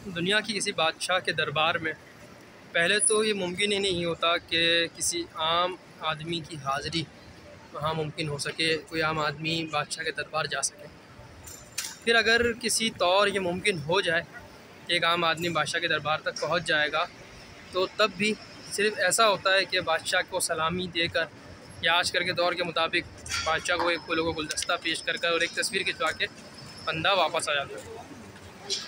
दुनिया की किसी बादशाह के दरबार में पहले तो ये मुमकिन ही नहीं होता कि किसी आम आदमी की हाज़िरी वहाँ मुमकिन हो सके, कोई आम आदमी बादशाह के दरबार जा सके। फिर अगर किसी तौर ये मुमकिन हो जाए कि एक आम आदमी बादशाह के दरबार तक पहुँच जाएगा, तो तब भी सिर्फ़ ऐसा होता है कि बादशाह को सलामी देकर या आजकल के दौर के मुताबिक बादशाह को एक फूलों को गुलदस्ता पेश कर और एक तस्वीर खिंचवा के बंदा वापस आ जाता है।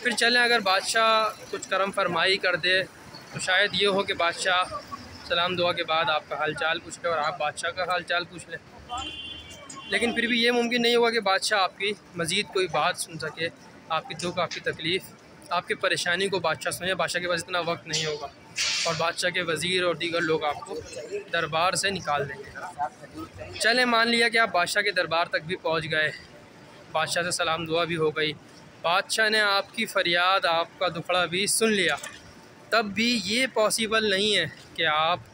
फिर चलें, अगर बादशाह कुछ करम फरमाई कर दे तो शायद ये हो कि बादशाह सलाम दुआ के बाद आपका हाल चाल पूछ ले और आप बादशाह का हाल चाल पूछ लें। लेकिन फिर भी ये मुमकिन नहीं होगा कि बादशाह आपकी मज़ीद कोई बात सुन सके, आपकी दुख, आपकी तकलीफ़, आपकी परेशानी को बादशाह सुने। बादशाह के पास इतना वक्त नहीं होगा और बादशाह के वज़ीर और दीगर लोग आपको दरबार से निकाल देंगे। चलें, मान लिया कि आप बादशाह के दरबार तक भी पहुँच गए, बादशाह से सलाम दुआ भी हो गई, बादशाह ने आपकी फ़रियाद, आपका दुखड़ा भी सुन लिया, तब भी ये पॉसिबल नहीं है कि आप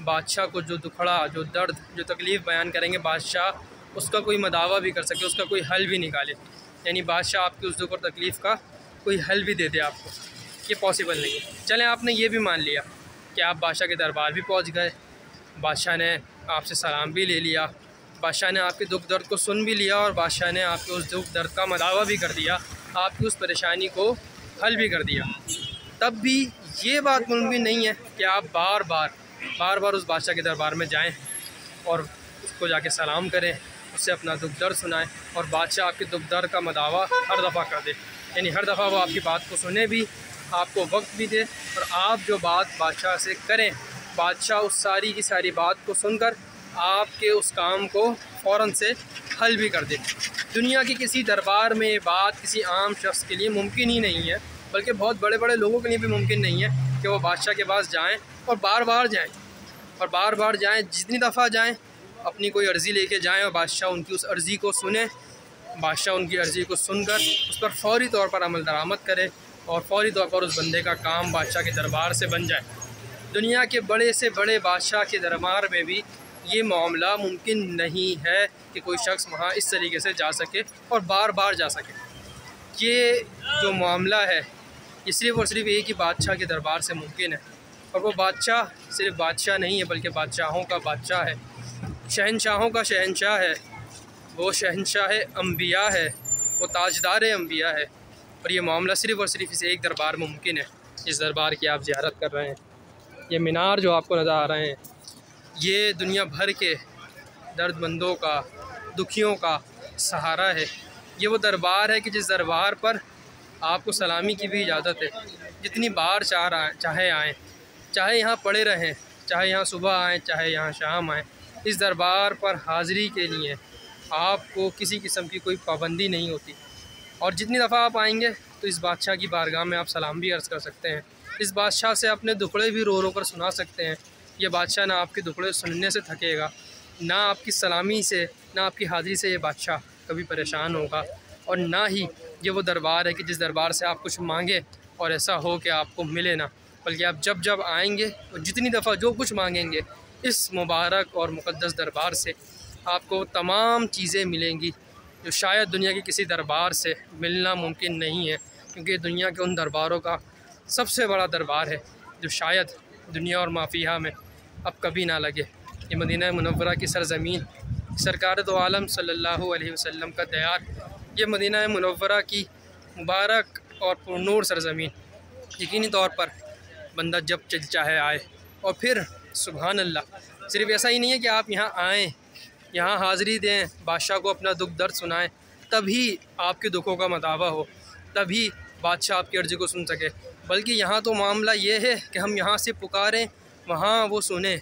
बादशाह को जो दुखड़ा, जो दर्द, जो तकलीफ़ बयान करेंगे, बादशाह उसका कोई मदावा भी कर सके, उसका कोई हल भी निकाले, यानी बादशाह आपकी उस दुख और तकलीफ़ का कोई हल भी दे दे आपको। ये पॉसिबल नहीं है। चलें, आपने ये भी मान लिया कि आप बादशाह के दरबार भी पहुंच गए, बादशाह ने आपसे सलाम भी ले लिया, बादशाह ने आपके दुख दर्द को सुन भी लिया और बादशाह ने आपके उस दुख दर्द का मदावा भी कर दिया, आपकी उस परेशानी को हल भी कर दिया। तब भी ये बात मुमकिन नहीं है कि आप बार बार उस बादशाह के दरबार में जाएं और उसको जाके सलाम करें, उससे अपना दुख दर्द सुनाएं और बादशाह आपके दुख दर्द का मदावा हर दफ़ा कर दे, यानी हर दफ़ा वो आपकी बात को सुने भी, आपको वक्त भी दे और आप जो बात बादशाह से करें, बादशाह उस सारी की सारी बात को सुनकर आपके उस काम को फ़ौरन से हल भी कर दे। दुनिया के किसी दरबार में ये बात किसी आम शख्स के लिए मुमकिन ही नहीं है, बल्कि बहुत बड़े बड़े लोगों के लिए भी मुमकिन नहीं है कि वो बादशाह के पास जाएं और बार बार जाएं, जितनी दफ़ा जाएं अपनी कोई अर्ज़ी लेके जाएं और बादशाह उनकी उस अर्ज़ी को सुने, बादशाह उनकी अर्ज़ी को सुनकर उस पर फ़ौरी तौर पर अमल दरामद करे और फ़ौरी तौर पर उस बंदे का काम बादशाह के दरबार से बन जाए। दुनिया के बड़े से बड़े बादशाह के दरबार में भी ये मामला मुमकिन नहीं है कि कोई शख्स वहाँ इस तरीके से जा सके और बार बार जा सके। ये जो मामला है ये सिर्फ़ और सिर्फ एक ही बादशाह के दरबार से मुमकिन है, और वो बादशाह सिर्फ बादशाह नहीं है बल्कि बादशाहों का बादशाह है, शहनशाहों का शहनशाह है, वो शहनशाह अम्बिया है, वो ताजदार अम्बिया है। और ये मामला सिर्फ़ और सिर्फ इस एक दरबार में मुमकिन है, जिस दरबार की आप ज़ियारत कर रहे हैं। ये मीनार जो आपको नज़र आ रहे हैं, ये दुनिया भर के दर्दमंदों का, दुखियों का सहारा है। ये वो दरबार है कि जिस दरबार पर आपको सलामी की भी इजाज़त है, जितनी बार चाहे आएँ, चाहे यहाँ पड़े रहें, चाहे यहाँ सुबह आएँ, चाहे यहाँ शाम आएँ, इस दरबार पर हाज़िरी के लिए आपको किसी किस्म की कोई पाबंदी नहीं होती। और जितनी दफ़ा आप आएंगे तो इस बादशाह की बारगाह में आप सलाम भी अर्ज़ कर सकते हैं, इस बादशाह से अपने दुखड़े भी रो कर सुना सकते हैं। ये बादशाह ना आपके दुखड़े सुनने से थकेगा, ना आपकी सलामी से, ना आपकी हाज़िरी से ये बादशाह कभी परेशान होगा। और ना ही ये वो दरबार है कि जिस दरबार से आप कुछ मांगे और ऐसा हो कि आपको मिले ना, बल्कि आप जब जब आएंगे और जितनी दफ़ा जो कुछ मांगेंगे इस मुबारक और मुक़द्दस दरबार से आपको तमाम चीज़ें मिलेंगी जो शायद दुनिया के किसी दरबार से मिलना मुमकिन नहीं है, क्योंकि दुनिया के उन दरबारों का सबसे बड़ा दरबार है जो शायद दुनिया और माफिया में अब कभी ना लगे। ये मदीना मुनव्वरा की सरज़मीन, सरकार दो आलम सल्लल्लाहु अलैहि वसल्लम का दयार, ये मदीना मुनव्वरा की मुबारक और पुरनूर सरज़मीन यकीनी तौर पर बंदा जब चल चाहे आए। और फिर सुभान अल्लाह, सिर्फ़ ऐसा ही नहीं है कि आप यहाँ आएँ, यहाँ हाज़िरी दें, बादशाह को अपना दुख दर्द सुनाएं, तभी आपके दुखों का मदावा हो, तभी बादशाह आपकी अर्ज़ी को सुन सके, बल्कि यहाँ तो मामला ये है कि हम यहाँ से पुकारें, वहाँ वो सुने।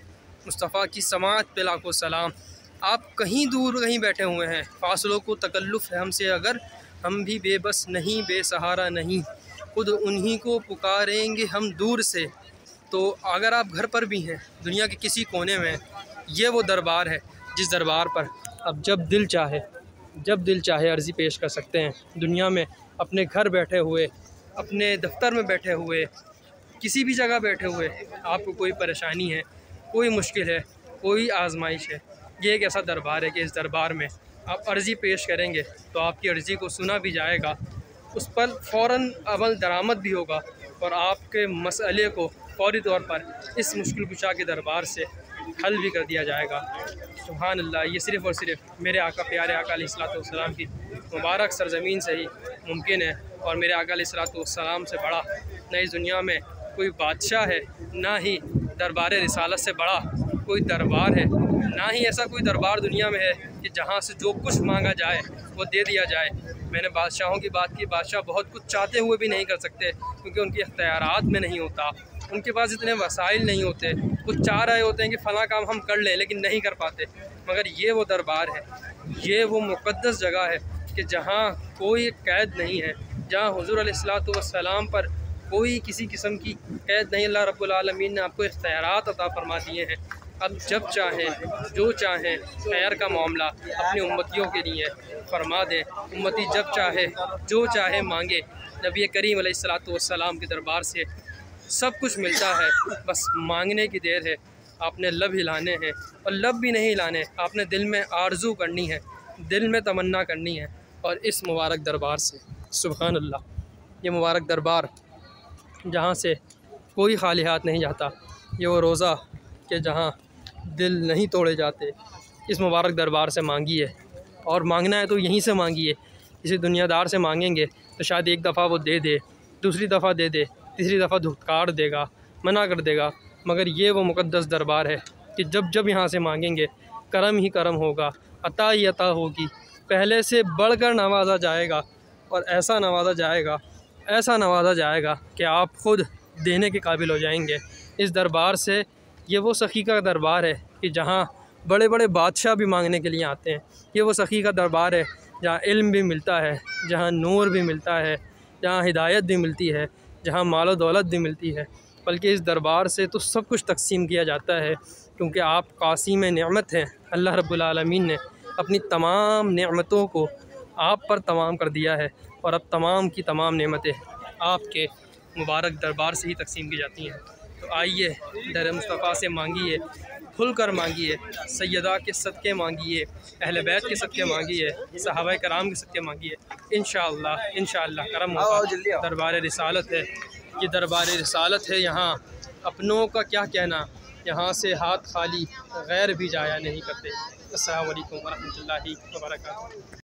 मुस्तफ़ा की समात पे लाखों सलाम। आप कहीं दूर कहीं बैठे हुए हैं, फासलों को तकल्लुफ़ है हमसे अगर, हम भी बेबस नहीं, बेसहारा नहीं, खुद उन्हीं को पुकारेंगे हम दूर से। तो अगर आप घर पर भी हैं, दुनिया के किसी कोने में, ये वो दरबार है जिस दरबार पर अब जब दिल चाहे अर्ज़ी पेश कर सकते हैं। दुनिया में अपने घर बैठे हुए, अपने दफ्तर में बैठे हुए, किसी भी जगह बैठे हुए, आपको कोई परेशानी है, कोई मुश्किल है, कोई आजमाइश है, ये एक ऐसा दरबार है कि इस दरबार में आप अर्ज़ी पेश करेंगे तो आपकी अर्ज़ी को सुना भी जाएगा उस पर फ़ौरन अमल दरामद भी होगा और आपके मसले को फ़ौरी तौर पर इस मुश्किल कुशा के दरबार से हल भी कर दिया जाएगा। सुभान अल्लाह, ये सिर्फ़ और सिर्फ मेरे आका प्यारे आका अलैहिस्सलाम की मुबारक सरज़मीन से ही मुमकिन है। और मेरे आका अलैहिस्सलाम से बड़ा न इस दुनिया में कोई बादशाह है, ना ही दरबार रिसालत से बड़ा कोई दरबार है, ना ही ऐसा कोई दरबार दुनिया में है कि जहाँ से जो कुछ मांगा जाए वो दे दिया जाए। मैंने बादशाहों की बात की, बादशाह बहुत कुछ चाहते हुए भी नहीं कर सकते क्योंकि उनके इख्तियारात में नहीं होता, उनके पास इतने वसाइल नहीं होते। कुछ चाह रहे होते हैं कि फ़लाँ काम हम कर लें लेकिन नहीं कर पाते। मगर ये वो दरबार है, ये वो मुक़द्दस जगह है कि जहाँ कोई कैद नहीं है, जहाँ हुज़ूर अलैहिस्सलातु वस्सलाम पर कोई किसी किस्म की कैद नहीं। अल्लाह रब्बुल आलमीन ने आपको इख्तियारात अता फरमा दिए हैं। अब जब चाहें जो चाहें खैर का मामला अपनी उम्मतियों के लिए फरमा दें। उम्मती जब चाहे जो चाहे मांगे। नबी करीम अलैहिस्सलातु वस्सलाम के दरबार से सब कुछ मिलता है, बस मांगने की देर है। आपने लब हिलाने हैं, और लब भी नहीं हिलाने, आपने दिल में आरज़ू करनी है, दिल में तमन्ना करनी है। और इस मुबारक दरबार से सुभान अल्लाह, ये मुबारक दरबार जहाँ से कोई खाली हाथ नहीं जाता, ये वो रोज़ा के जहाँ दिल नहीं तोड़े जाते। इस मुबारक दरबार से मांगिए, और मांगना है तो यहीं से मांगिए। किसी दुनियादार से मांगेंगे तो शायद एक दफ़ा वो दे दे, दूसरी दफ़ा दे दे, तीसरी दफ़ा धुतकार देगा, मना कर देगा। मगर ये वो मुक़द्दस दरबार है कि जब जब यहाँ से मांगेंगे करम ही करम होगा, अता ही अता होगी, पहले से बढ़कर नवाजा जाएगा। और ऐसा नवाजा जाएगा, ऐसा नवाजा जाएगा कि आप ख़ुद देने के काबिल हो जाएंगे। इस दरबार से ये वो सखी का दरबार है कि जहाँ बड़े बड़े बादशाह भी मांगने के लिए आते हैं। ये वो सखी का दरबार है जहाँ इल्म भी मिलता है, जहाँ नूर भी मिलता है, जहाँ हिदायत भी मिलती है, जहाँ मालो दौलत भी मिलती है। बल्कि इस दरबार से तो सब कुछ तकसीम किया जाता है, क्योंकि आप कासिम नेमत हैं। अल्लाह रब्बुल आलमीन ने अपनी तमाम नेमतों को आप पर तमाम कर दिया है, और अब तमाम की तमाम नेमतें आपके मुबारक दरबार से ही तकसीम की जाती हैं। तो आइए दर मुस्तफ़ा से मांगिए, खुल कर मांगिए, सैयदा के सदक़े मांगिए, अहले बैत के सदक़े मांगिए, सहाबा कराम के सदक़े मांगिए। इंशाअल्लाह करम होगा। दरबार रिसालत है, ये दरबार रिसालत है। यहाँ अपनों का क्या कहना, यहाँ से हाथ खाली गैर भी जाया नहीं करते। अस्सलामु अलैकुम व रहमतुल्लाहि व बरकातुहू।